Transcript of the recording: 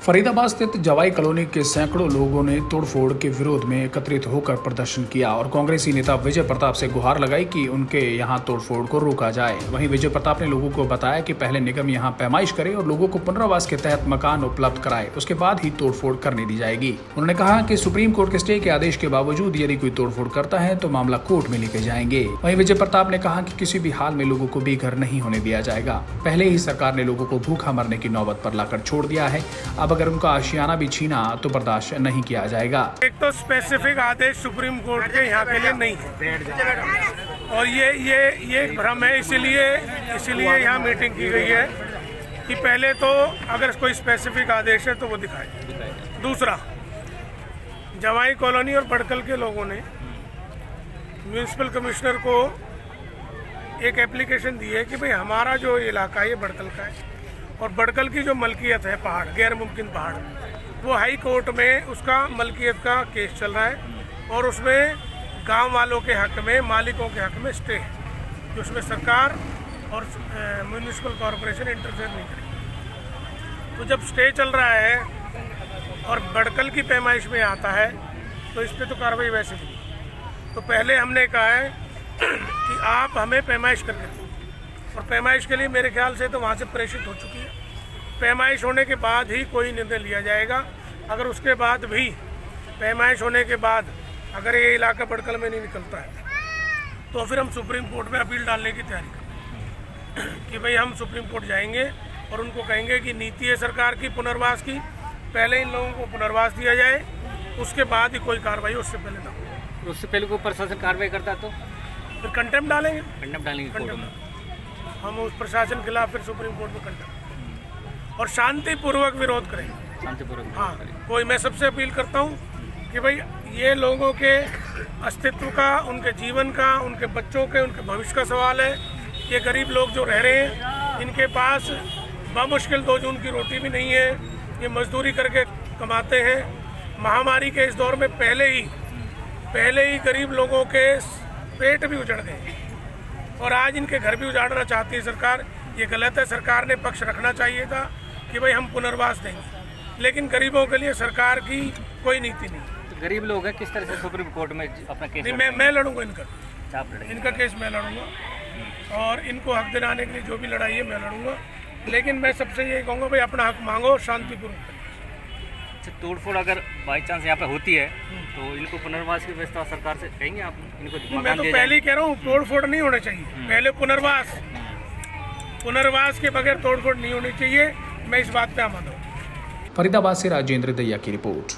फरीदाबाद स्थित जवाई कॉलोनी के सैकड़ों लोगों ने तोड़फोड़ के विरोध में एकत्रित होकर प्रदर्शन किया और कांग्रेसी नेता विजय प्रताप से गुहार लगाई कि उनके यहां तोड़फोड़ को रोका जाए। वहीं विजय प्रताप ने लोगों को बताया कि पहले निगम यहां पैमाइश करे और लोगों को पुनर्वास के तहत मकान उपलब्ध कराए, उसके बाद ही तोड़फोड़ करने दी जाएगी। उन्होंने कहा कि सुप्रीम कोर्ट के स्टे के आदेश के बावजूद यदि कोई तोड़फोड़ करता है तो मामला कोर्ट में लेके जाएंगे। वहीं विजय प्रताप ने कहा कि किसी भी हाल में लोगों को बेघर नहीं होने दिया जाएगा। पहले ही सरकार ने लोगों को भूखा मरने की नौबत पर लाकर छोड़ दिया है, अब अगर उनका आशियाना भी छीना तो बर्दाश्त नहीं किया जाएगा। एक तो स्पेसिफिक आदेश सुप्रीम कोर्ट के यहाँ के लिए नहीं है और ये भ्रम है, इसीलिए यहाँ मीटिंग की गई है कि पहले तो अगर कोई स्पेसिफिक आदेश है तो वो दिखाए। दूसरा, जवाई कॉलोनी और बड़कल के लोगों ने म्यूनिसिपल कमिश्नर को एक एप्लीकेशन दी है कि भाई हमारा जो इलाका है ये बड़कल का है और बड़कल की जो मलकियत है पहाड़, गैर मुमकिन पहाड़, वो हाई कोर्ट में उसका मलकियत का केस चल रहा है और उसमें गांव वालों के हक में, मालिकों के हक में स्टे है, जो उसमें सरकार और म्यूनिसिपल कॉरपोरेशन इंटरफेयर नहीं करेगी। तो जब स्टे चल रहा है और बड़कल की पैमाइश में आता है तो इस पर तो कार्रवाई वैसे भी नहीं। तो पहले हमने कहा है कि आप हमें पैमाइश करके दो और पैमाइश के लिए मेरे ख्याल से तो वहाँ से प्रेषित हो चुकी है। पैमाइश होने के बाद ही कोई निर्णय लिया जाएगा। अगर उसके बाद भी पैमाइश होने के बाद अगर ये इलाका बड़कल में नहीं निकलता है तो फिर हम सुप्रीम कोर्ट में अपील डालने की तैयारी करेंगे कि भाई हम सुप्रीम कोर्ट जाएंगे और उनको कहेंगे कि नीति है सरकार की पुनर्वास की, पहले इन लोगों को पुनर्वास दिया जाए, उसके बाद ही कोई कार्रवाई उससे पहले ना हो। उससे पहले कोई प्रशासन कार्रवाई करता तो फिर कंटेम्प्ट डालेंगे। हम उस प्रशासन के खिलाफ फिर सुप्रीम कोर्ट में कंटेम्प्ट और शांतिपूर्वक विरोध करेंगे। शांतिपूर्वक। हाँ, कोई मैं सबसे अपील करता हूँ कि भाई ये लोगों के अस्तित्व का, उनके जीवन का, उनके बच्चों के, उनके भविष्य का सवाल है। ये गरीब लोग जो रह रहे हैं इनके पास बामुश्किल 2 जून की रोटी भी नहीं है, ये मजदूरी करके कमाते हैं। महामारी के इस दौर में पहले ही गरीब लोगों के पेट भी उजड़ गए और आज इनके घर भी उजाड़ना चाहती है सरकार। ये गलत है। सरकार ने पक्ष रखना चाहिए था कि भाई हम पुनर्वास देंगे, लेकिन गरीबों के लिए सरकार की कोई नीति नहीं। तो गरीब लोग हैं, किस तरह से सुप्रीम कोर्ट में अपना केस? नहीं, मैं लड़ूंगा इनका केस मैं लड़ूंगा और इनको हक दिलाने के लिए जो भी लड़ाई है मैं लड़ूंगा, लेकिन मैं सबसे ये कहूँगा भाई अपना हक मांगो शांतिपूर्वक। तोड़फोड़ अगर बाई चांस यहाँ पे होती है तो इनको पुनर्वास की व्यवस्था सरकार से कहेंगे आप इनको? मैं तो पहले ही कह रहा हूँ तोड़फोड़ नहीं होना चाहिए, पहले पुनर्वास के बगैर तोड़फोड़ नहीं होनी चाहिए। मैं इस बात पे आमाद हूँ। फरीदाबाद से राजेंद्र दैया की रिपोर्ट।